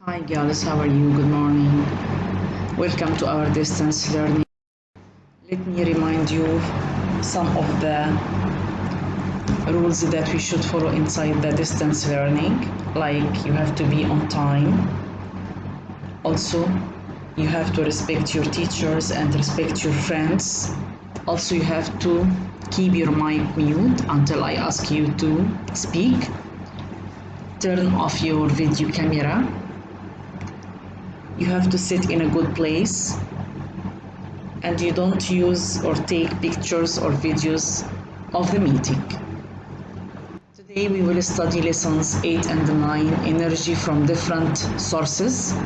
Hi girls, how are you? Good morning. Welcome to our distance learning. Let me remind you some of the rules that we should follow inside the distance learning, like you have to be on time. Also, you have to respect your teachers and respect your friends. Also, you have to keep your mic mute until I ask you to speak. Turn off your video camera. You have to sit in a good place, and you don't use or take pictures or videos of the meeting. Today we will study lessons 8 and 9, energy from different sources.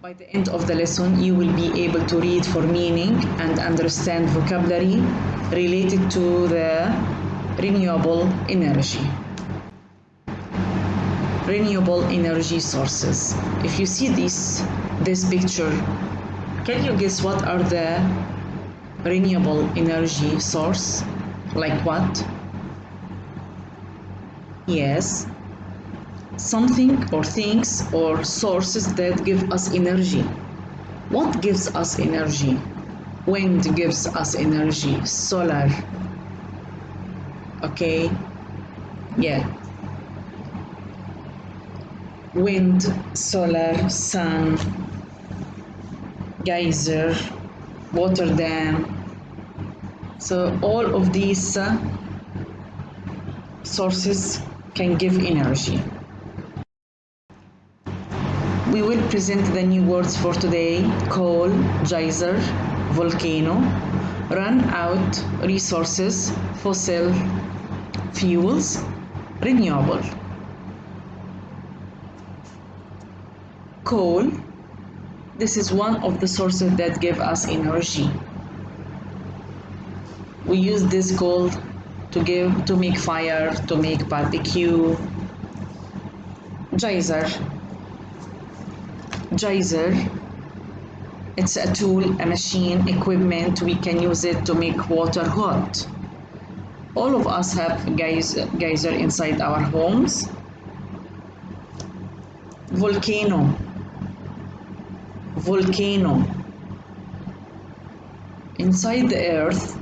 By the end of the lesson, you will be able to read for meaning and understand vocabulary related to the renewable energy. Renewable energy sources. If you see this picture, can you guess what are the renewable energy source? Like what? Yes, something or things or sources that give us energy. What gives us energy? Wind gives us energy. Solar. Okay. Yeah. Wind, solar, sun, geyser, water dam. So all of these sources can give energy. We will present the new words for today: coal, geyser, volcano, run out, resources, fossil fuels, renewable. Coal, this is one of the sources that give us energy. We use this coal to make fire, to make barbecue. Geyser, it's a tool, a machine, equipment. We can use it to make water hot. All of us have geyser inside our homes. Volcano, inside the earth,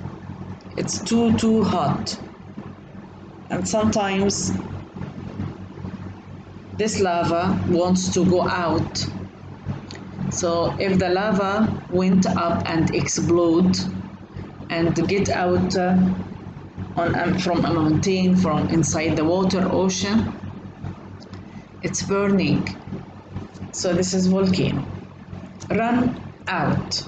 it's too hot, and sometimes this lava wants to go out. So if the lava went up and explode and get out from a mountain, from inside the water, ocean, it's burning. So this is volcano. Run out,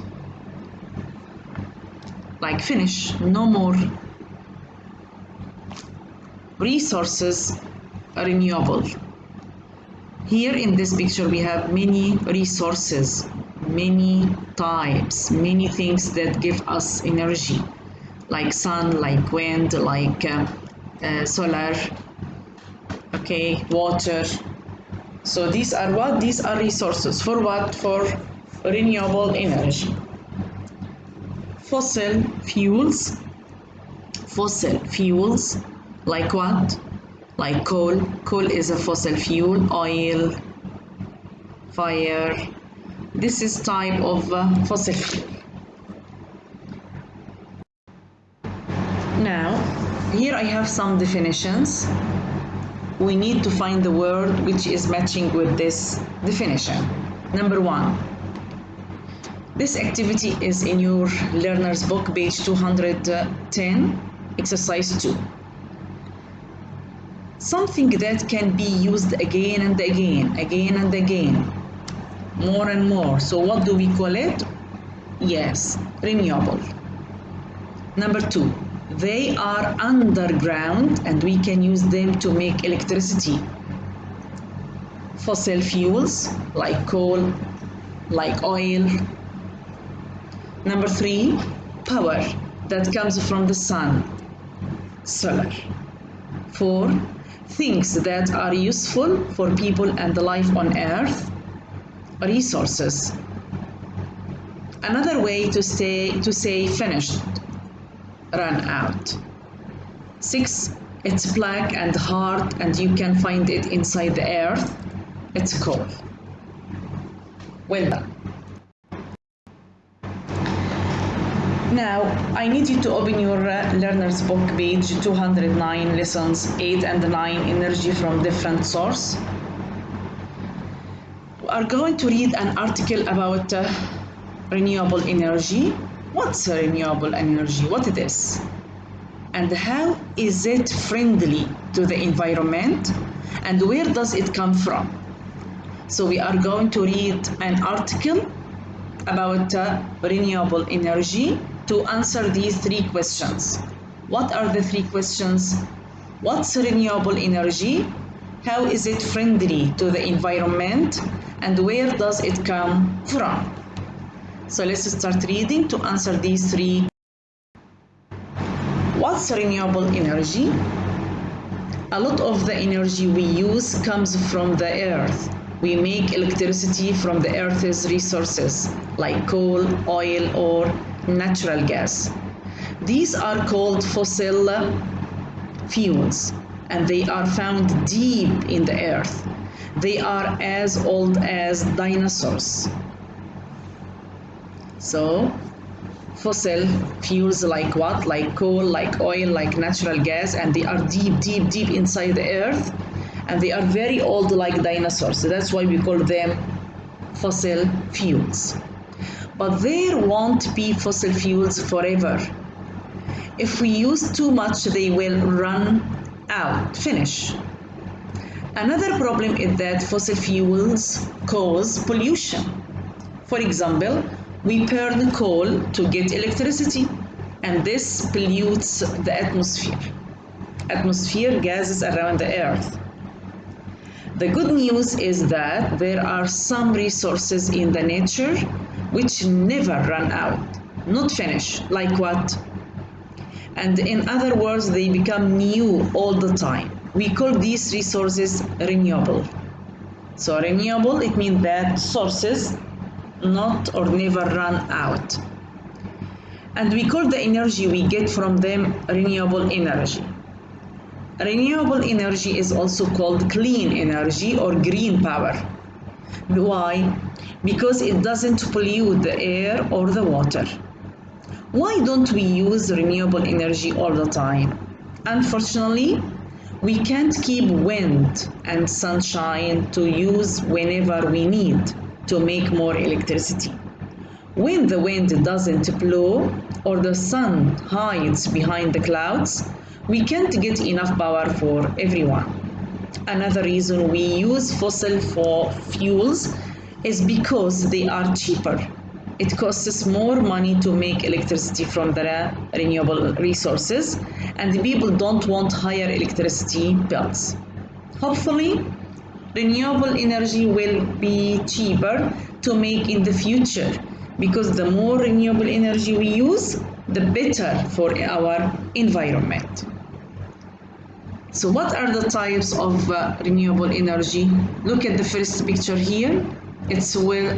like finish, no more. Resources, renewable. Here in this picture we have many resources, many types, many things that give us energy, like sun, like wind, like solar, okay, water. So these are what? These are resources. For what? For renewable energy. Fossil fuels, like what? Like coal. Coal is a fossil fuel. Oil, fire. This is type of fossil fuel. Now, here I have some definitions. We need to find the word which is matching with this definition. Number 1. This activity is in your learner's book, page 210, exercise 2. Something that can be used again and again, more and more. So what do we call it? Yes, renewable. Number 2, they are underground and we can use them to make electricity. Fossil fuels, like coal, like oil. Number 3, power that comes from the sun, solar. 4, things that are useful for people and life on earth, resources. Another way to say finished, run out. 6, it's black and hard and you can find it inside the earth, it's coal. Well done. Now, I need you to open your learner's book, page 209, lessons 8 and 9, energy from different source. We are going to read an article about renewable energy. What's renewable energy? What it is? And how is it friendly to the environment? And where does it come from? So we are going to read an article about renewable energy to answer these three questions. What are the three questions? What's renewable energy? How is it friendly to the environment? And where does it come from? So let's start reading to answer these three. What's renewable energy? A lot of the energy we use comes from the earth. We make electricity from the earth's resources like coal, oil, or natural gas. These are called fossil fuels, and they are found deep in the earth. They are as old as dinosaurs. So, fossil fuels like what? Like coal, like oil, like natural gas, and they are deep, deep, deep inside the earth, and they are very old like dinosaurs. So that's why we call them fossil fuels. But there won't be fossil fuels forever. If we use too much, they will run out, finish. Another problem is that fossil fuels cause pollution. For example, we burn coal to get electricity, and this pollutes the atmosphere. Atmosphere gases around the earth. The good news is that there are some resources in the nature which never run out, not finish, like what? And in other words, they become new all the time. We call these resources renewable. So renewable, it means that sources not or never run out. And we call the energy we get from them renewable energy. Renewable energy is also called clean energy or green power. Why? Because it doesn't pollute the air or the water. Why don't we use renewable energy all the time? Unfortunately, we can't keep wind and sunshine to use whenever we need to make more electricity. When the wind doesn't blow or the sun hides behind the clouds, we can't get enough power for everyone. Another reason we use fossil fuels is because they are cheaper. It costs more money to make electricity from the renewable resources, and people don't want higher electricity bills. Hopefully, renewable energy will be cheaper to make in the future, because the more renewable energy we use, the better for our environment. So what are the types of renewable energy? Look at the first picture here. It's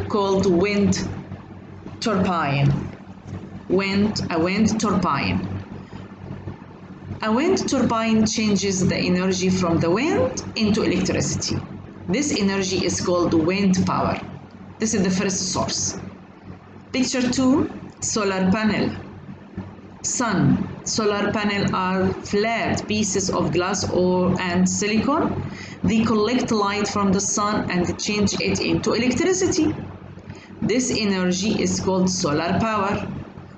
called wind turbine. A wind turbine. A wind turbine changes the energy from the wind into electricity. This energy is called wind power. This is the first source. Picture 2, solar panel. Sun. Solar panels are flat pieces of glass and silicon. They collect light from the sun and change it into electricity. This energy is called solar power.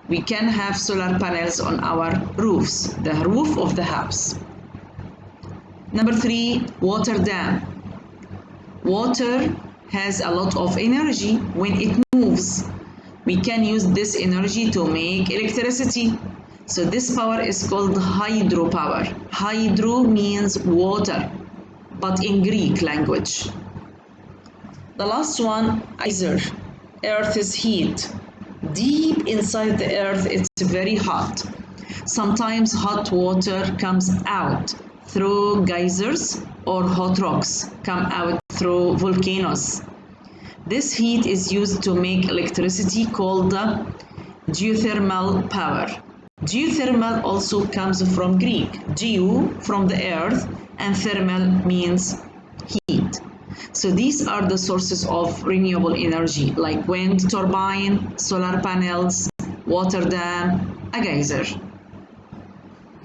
We can have solar panels on our roofs, the roof of the house. Number 3, water dam. Water has a lot of energy when it moves. We can use this energy to make electricity. So this power is called hydropower. Hydro means water, but in Greek language. The last one, geyser. Earth's heat. Deep inside the earth, it's very hot. Sometimes hot water comes out through geysers, or hot rocks come out through volcanoes. This heat is used to make electricity called geothermal power. Geothermal also comes from Greek. Geo from the earth, and thermal means heat. So these are the sources of renewable energy, like wind turbine, solar panels, water dam, a geyser.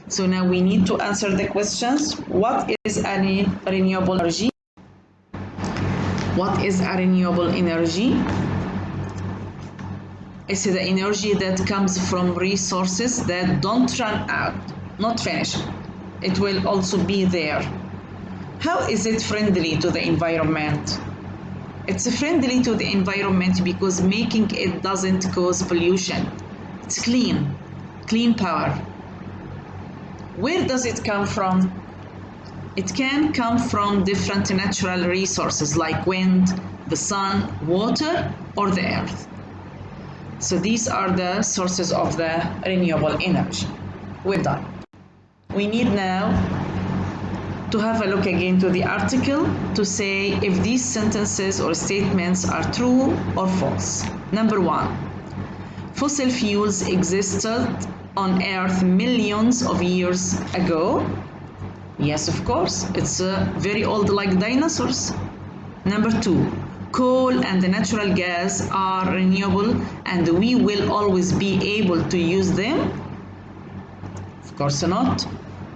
So now we need to answer the questions. What is a renewable energy? What is a renewable energy? It's the energy that comes from resources that don't run out, not finish. It will also be there. How is it friendly to the environment? It's friendly to the environment because making it doesn't cause pollution. It's clean power. Where does it come from? It can come from different natural resources like wind, the sun, water, or the earth. So these are the sources of the renewable energy. We're done. We need now to have a look again to the article to say if these sentences or statements are true or false. Number 1, fossil fuels existed on Earth millions of years ago. Yes, of course, it's very old, like dinosaurs. Number 2, coal and natural gas are renewable and we will always be able to use them. Of course not.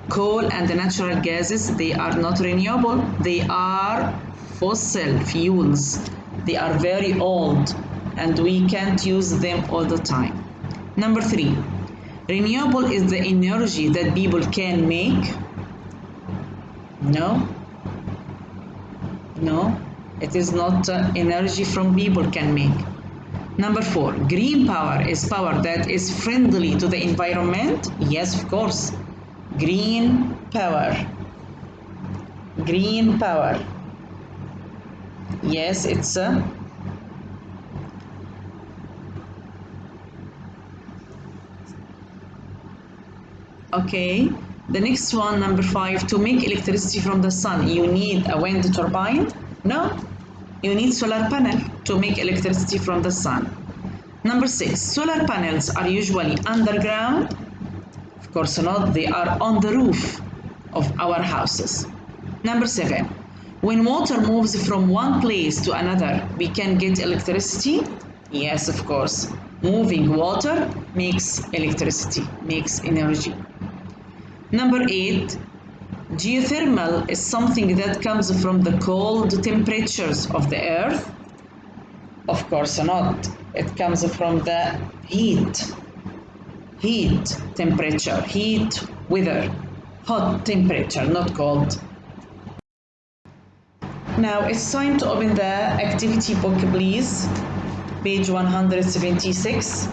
Coal and natural gases, they are not renewable. They are fossil fuels. They are very old and we can't use them all the time. Number 3, renewable is the energy that people can make. No, it is not energy from people can make. Number 4, green power is power that is friendly to the environment. Yes, of course. Green power. Yes, it's okay. The next one, number 5, to make electricity from the sun, you need a wind turbine? No, you need solar panel to make electricity from the sun. Number 6, solar panels are usually underground. Of course not, they are on the roof of our houses. Number 7, when water moves from one place to another, we can get electricity? Yes, of course. Moving water makes electricity, makes energy. Number 8, geothermal is something that comes from the cold temperatures of the earth. Of course not. It comes from the heat temperature, heat weather, hot temperature, not cold. Now it's time to open the activity book, please. Page 176.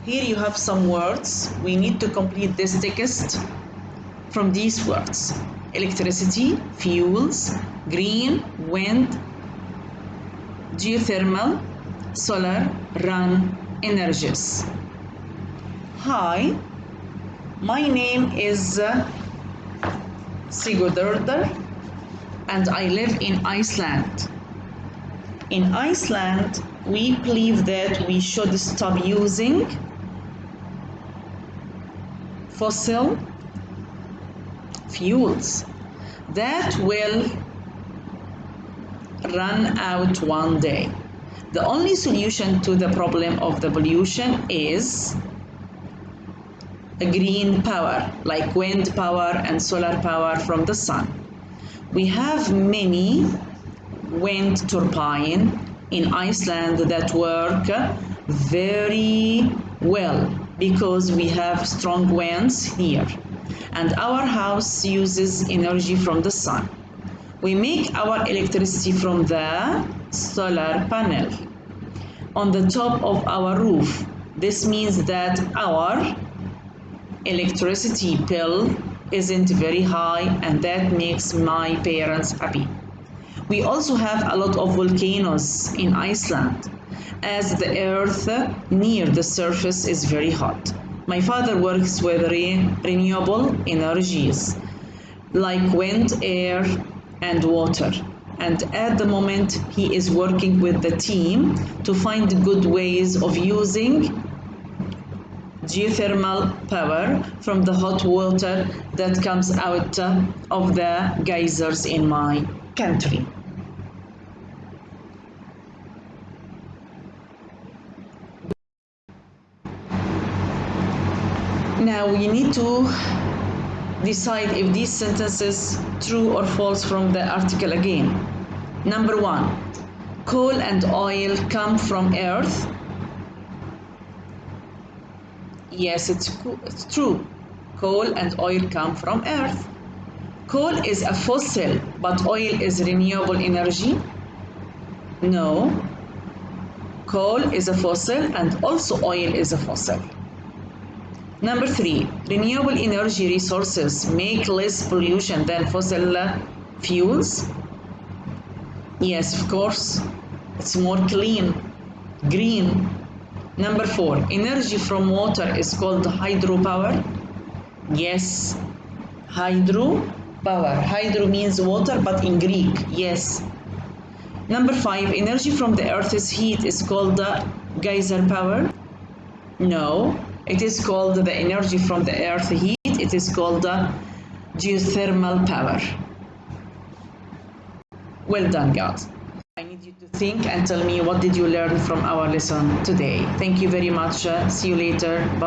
Here you have some words. We need to complete this text from these words: electricity, fuels, green, wind, geothermal, solar, run, energies. Hi, my name is Sigurdur and I live in Iceland. In Iceland, we believe that we should stop using fossil fuels that will run out one day. The only solution to the problem of the pollution is a green power, like wind power and solar power from the sun. We have many wind turbines in Iceland that work very well because we have strong winds here and our house uses energy from the sun. We make our electricity from the solar panel on the top of our roof. This means that our electricity bill isn't very high and that makes my parents happy. We also have a lot of volcanoes in Iceland as the earth near the surface is very hot. My father works with renewable energies like wind, air, and water. And at the moment, he is working with the team to find good ways of using geothermal power from the hot water that comes out of the geysers in my country. Now you need to decide if these sentences true or false from the article again. Number 1, coal and oil come from earth. Yes, it's true. Coal and oil come from earth. Coal is a fossil, but oil is renewable energy. No. Coal is a fossil and also oil is a fossil. Number 3, renewable energy resources make less pollution than fossil fuels. Yes, of course. It's more clean, green. Number 4, energy from water is called hydropower. Yes, hydropower. Hydro means water, but in Greek, yes. Number 5, energy from the earth's heat is called the geyser power. No, it is called the energy from the earth heat. It is called the geothermal power. Well done, guys. I need you to think and tell me what did you learn from our lesson today. Thank you very much. See you later. Bye.